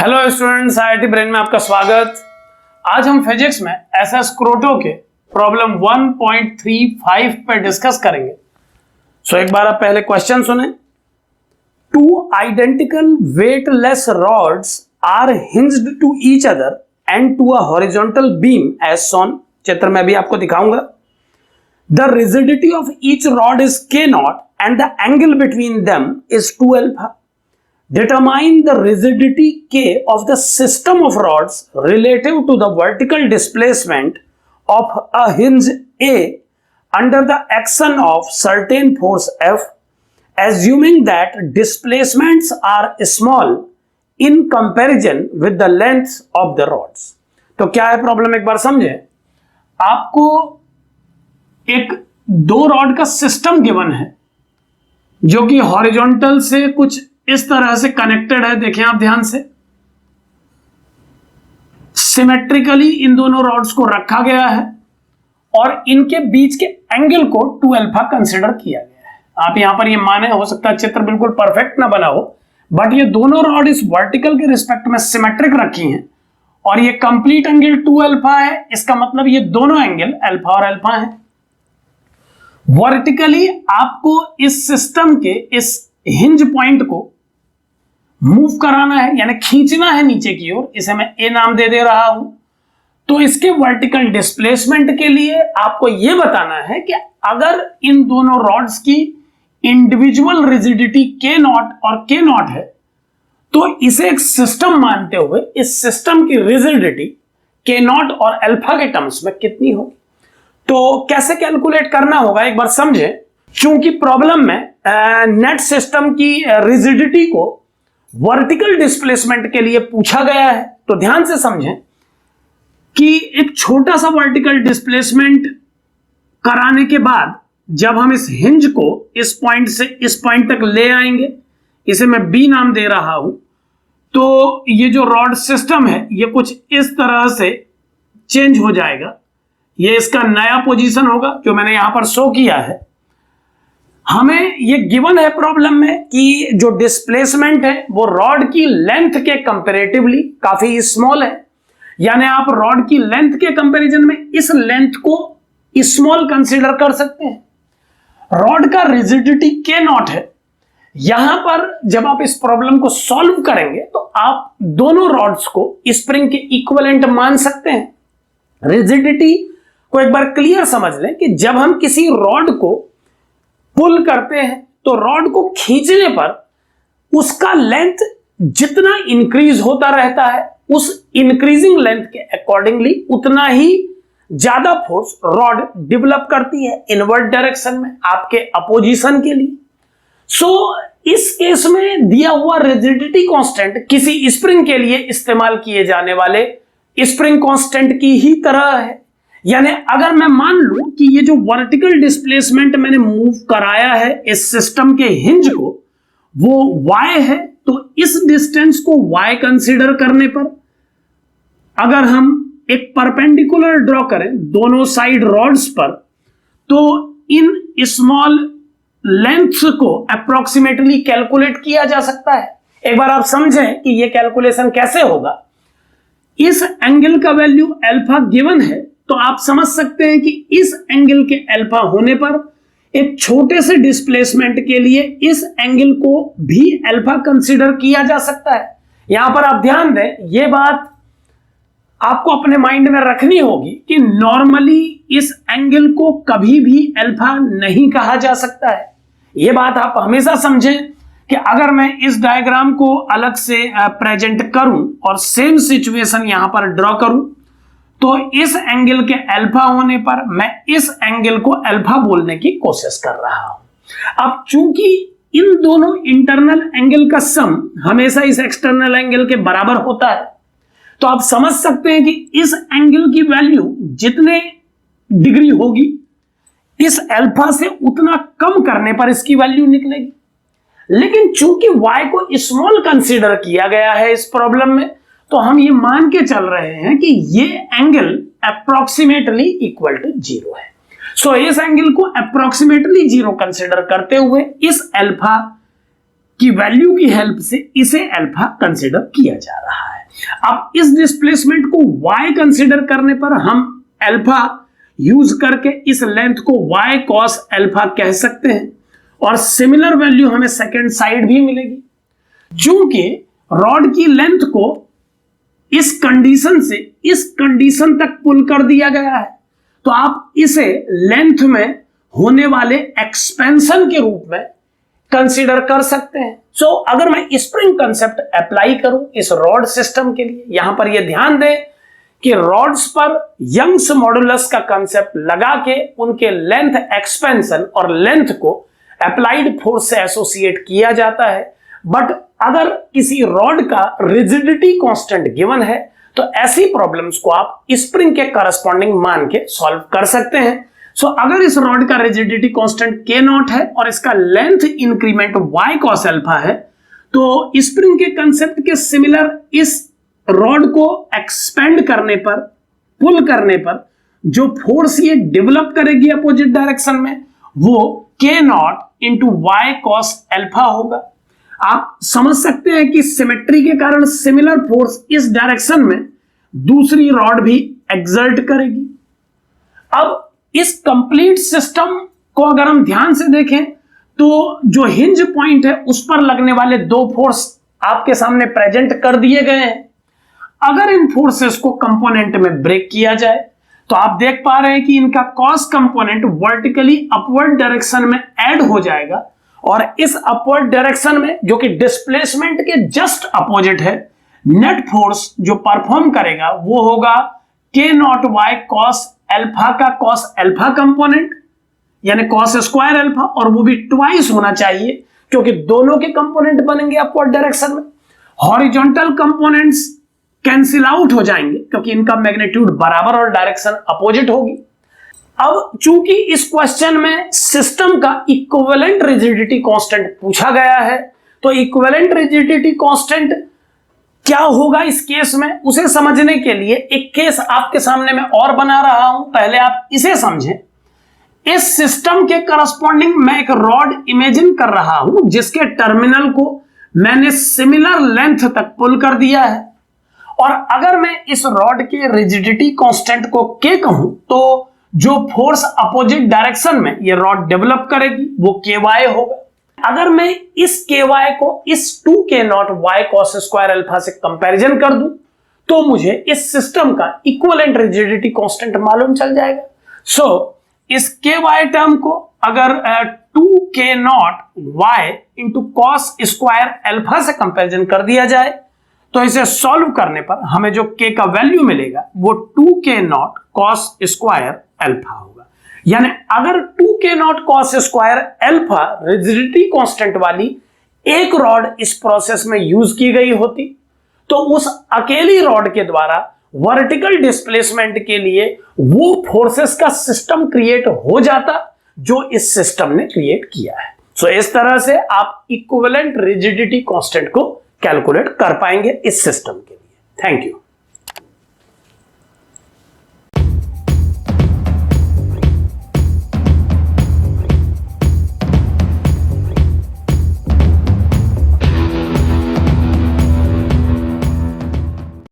Hello students, IIT brain में आपका स्वागत। आज हम फिजिक्स में एसएस क्रोटो के प्रॉब्लम 1.35 पर डिस्कस करेंगे। एक बार आप पहले क्वेश्चन सुने। Two identical weightless rods are hinged to each other and to a horizontal beam as shown. चित्र में भी आपको दिखाऊंगा। The rigidity of each rod is k not and the angle between them is 2 alpha. Determine the rigidity K of the system of rods relative to the vertical displacement of a hinge A under the action of certain force F, assuming that displacements are small in comparison with the length of the rods. तो क्या है problem, एक बार समझे। आपको एक दो rod का system given है जो कि हॉरिजॉन्टल से कुछ इस तरह से कनेक्टेड है। देखें आप ध्यान से, सिमेट्रिकली इन दोनों रॉड्स को रखा गया है और इनके बीच के एंगल को 2 अल्फा कंसीडर किया गया है। आप यहां पर ये माने, हो सकता है चित्र बिल्कुल परफेक्ट ना बना हो, बट ये दोनों रॉड इस वर्टिकल के रिस्पेक्ट में सिमेट्रिक रखी हैं और ये कंप्लीट एंगल 2 अल्फा है। इसका मतलब ये दोनों एंगल अल्फा और अल्फा है। वर्टिकली आपको इस सिस्टम के इस हिंज पॉइंट को मूव कराना है, यानी खींचना है नीचे की ओर। इसे मैं ए नाम दे रहा हूं। तो इसके वर्टिकल डिस्प्लेसमेंट के लिए आपको यह बताना है कि अगर इन दोनों रॉड्स की इंडिविजुअल रिजिडिटी k नॉट और k नॉट है तो इसे एक सिस्टम मानते हुए इस सिस्टम की रिजिडिटी k नॉट और अल्फा के टर्म्स में कितनी होगी। तो कैसे कैलकुलेट करना होगा एक बार समझे। क्योंकि प्रॉब्लम में नेट सिस्टम की रिजिडिटी को वर्टिकल डिस्प्लेसमेंट के लिए पूछा गया है, तो ध्यान से समझें कि एक छोटा सा वर्टिकल डिस्प्लेसमेंट कराने के बाद जब हम इस हिंज को इस पॉइंट से इस पॉइंट तक ले आएंगे, इसे मैं बी नाम दे रहा हूं, तो ये जो रॉड सिस्टम है ये कुछ इस तरह से चेंज हो जाएगा। ये इसका नया पोजीशन होगा जो मैंने यहां पर शो किया है। हमें ये गिवन है प्रॉब्लम में कि जो डिस्प्लेसमेंट है वो रॉड की लेंथ के कंपैरेटिवली काफी स्मॉल है, यानी आप रॉड की लेंथ के कंपैरिजन में इस लेंथ को स्मॉल कंसीडर कर सकते हैं। रॉड का रिजिडिटी k नॉट है। यहां पर जब आप इस प्रॉब्लम को सॉल्व करेंगे तो आप दोनों रॉड्स को स्प्रिंग के इक्विवेलेंट मान सकते हैं। रिजिडिटी को एक बार क्लियर समझ लें कि जब हम किसी रॉड को पुल करते हैं तो रॉड को खींचने पर उसका लेंथ जितना इंक्रीज होता रहता है, उस इंक्रीजिंग लेंथ के अकॉर्डिंगली उतना ही ज्यादा फोर्स रॉड डेवलप करती है इनवर्ट डायरेक्शन में आपके अपोजिशन के लिए। इस केस में दिया हुआ रिजिडिटी कांस्टेंट किसी स्प्रिंग के लिए इस्तेमाल किए जाने वाले स्प्रिंग कांस्टेंट की ही तरह है। यानी अगर मैं मान लूं कि ये जो वर्टिकल डिस्प्लेसमेंट मैंने मूव कराया है इस सिस्टम के हिंज को वो y है, तो इस डिस्टेंस को y कंसीडर करने पर अगर हम एक परपेंडिकुलर ड्रॉ करें दोनों साइड रॉड्स पर, तो इन स्मॉल लेंथ्स को अप्रोक्सीमेटली कैलकुलेट किया जा सकता है। एक बार आप समझें कि ये कैलकुलेशन कैसे होगा। इस एंगल का वैल्यू अल्फा गिवन है, तो आप समझ सकते हैं कि इस एंगल के अल्फा होने पर एक छोटे से डिस्प्लेसमेंट के लिए इस एंगल को भी अल्फा कंसीडर किया जा सकता है। यहां पर आप ध्यान दें, यह बात आपको अपने माइंड में रखनी होगी कि नॉर्मली इस एंगल को कभी भी अल्फा नहीं कहा जा सकता है। यह बात आप हमेशा समझें कि अगर मैं इस डायग्राम को अलग से प्रेजेंट करूं और सेम सिचुएशन यहां पर ड्रॉ करूं, तो इस एंगल के अल्फा होने पर मैं इस एंगल को अल्फा बोलने की कोशिश कर रहा हूं। अब चूंकि इन दोनों इंटरनल एंगल का सम हमेशा इस एक्सटर्नल एंगल के बराबर होता है, तो आप समझ सकते हैं कि इस एंगल की वैल्यू जितने डिग्री होगी इस अल्फा से उतना कम करने पर इसकी वैल्यू निकलेगी। लेकिन चूंकि y को स्मॉल कंसीडर किया गया है इस प्रॉब्लम में, तो हम ये मान के चल रहे हैं कि ये एंगल अप्रोक्सीमेटली इक्वल टू 0 है। इस एंगल को अप्रोक्सीमेटली 0 कंसीडर करते हुए इस अल्फा की वैल्यू की हेल्प से इसे अल्फा कंसिडर किया जा रहा है। अब इस डिस्प्लेसमेंट को y कंसिडर करने पर हम अल्फा यूज करके इस लेंथ को y cos अल्फा कह सकते हैं और सिमिलर वैल्यू हमें सेकेंड साइड भी मिलेगी। चूंकि रॉड की लेंथ को इस कंडीशन से इस कंडीशन तक पुल कर दिया गया है, तो आप इसे लेंथ में होने वाले एक्सपेंशन के रूप में कंसीडर कर सकते हैं। सो अगर मैं स्प्रिंग कंसेप्ट अप्लाई करूं इस रॉड सिस्टम के लिए, यहां पर यह ध्यान दें कि रॉड्स पर यंग्स मॉडुलस का कंसेप्ट लगा के उनके लेंथ एक्सपेंशन और लेंथ को अप्लाइड फोर्स से एसोसिएट किया जाता है। बट अगर किसी रॉड का रिजिडिटी कांस्टेंट गिवन है तो ऐसी प्रॉब्लम्स को आप स्प्रिंग के करस्पॉन्डिंग मान के सॉल्व कर सकते हैं। सो अगर इस रॉड का रिजिडिटी कांस्टेंट k नॉट है और इसका length increment y cos alpha है, तो स्प्रिंग के कंसेप्ट के सिमिलर इस रॉड को एक्सपेंड करने पर, पुल करने पर जो फोर्स ये डेवलप करेगी अपोजिट डायरेक्शन में, वो k not into y cos alpha होगा। आप समझ सकते हैं कि सिमेट्री के कारण सिमिलर फोर्स इस डायरेक्शन में दूसरी रॉड भी एक्सर्ट करेगी। अब इस कंप्लीट सिस्टम को अगर हम ध्यान से देखें तो जो हिंज पॉइंट है उस पर लगने वाले दो फोर्स आपके सामने प्रेजेंट कर दिए गए हैं। अगर इन फोर्सेस को कंपोनेंट में ब्रेक किया जाए तो आप देख पा रहे हैं कि इनका cos component vertically upward direction में ऐड हो जाएगा और इस अपवर्ड डायरेक्शन में, जो कि डिस्प्लेसमेंट के जस्ट अपोजिट है, नेट फोर्स जो परफॉर्म करेगा वो होगा k not y cos alpha का cos अल्फा कंपोनेंट, यानी cos स्क्वायर अल्फा, और वो भी ट्वाइस होना चाहिए क्योंकि दोनों के कंपोनेंट बनेंगे अपवर्ड डायरेक्शन में। हॉरिजॉन्टल कंपोनेंट्स कैंसिल आउट हो जाएंगे क्योंकि इनका मैग्नीट्यूड बराबर और डायरेक्शन अपोजिट होगी। अब चूंकि इस क्वेश्चन में सिस्टम का इक्विवेलेंट रिजिडिटी कांस्टेंट पूछा गया है, तो इक्विवेलेंट रिजिडिटी कांस्टेंट क्या होगा इस केस में, उसे समझने के लिए एक केस आपके सामने मैं और बना रहा हूं, पहले आप इसे समझें। इस सिस्टम के करस्पॉन्डिंग मैं एक रॉड इमेजिन कर रहा हूं जिसके टर्मिनल को मैंने सिमिलर लेंथ तक पुल कर दिया है, और अगर मैं इस रॉड के रिजिडिटी कांस्टेंट को k कहूं तो जो फोर्स अपोजिट डायरेक्शन में ये रॉड डेवलप करेगी वो ky होगा। अगर मैं इस ky को इस 2k not y cos square alpha से कंपैरिजन कर दूं तो मुझे इस सिस्टम का इक्विवेलेंट रिजिडिटी कांस्टेंट मालूम चल जाएगा। सो इस ky टर्म को अगर 2k not y into cos square alpha से कंपैरिजन कर दिया जाए तो इसे सॉल्व करने पर हमें जो k का वैल्यू मिलेगा वो 2k not cos square alpha होगा। यानी अगर 2k not cos square alpha rigidity constant वाली एक रॉड इस प्रोसेस में यूज की गई होती तो उस अकेली रॉड के द्वारा वर्टिकल डिस्प्लेसमेंट के लिए वो फोर्सेस का सिस्टम क्रिएट हो जाता जो इस सिस्टम ने क्रिएट किया है। सो इस तरह से आप इक्विवेलेंट रिजिडिटी कांस्टेंट को कैलकुलेट कर पाएंगे इस सिस्टम के लिए। Thank you.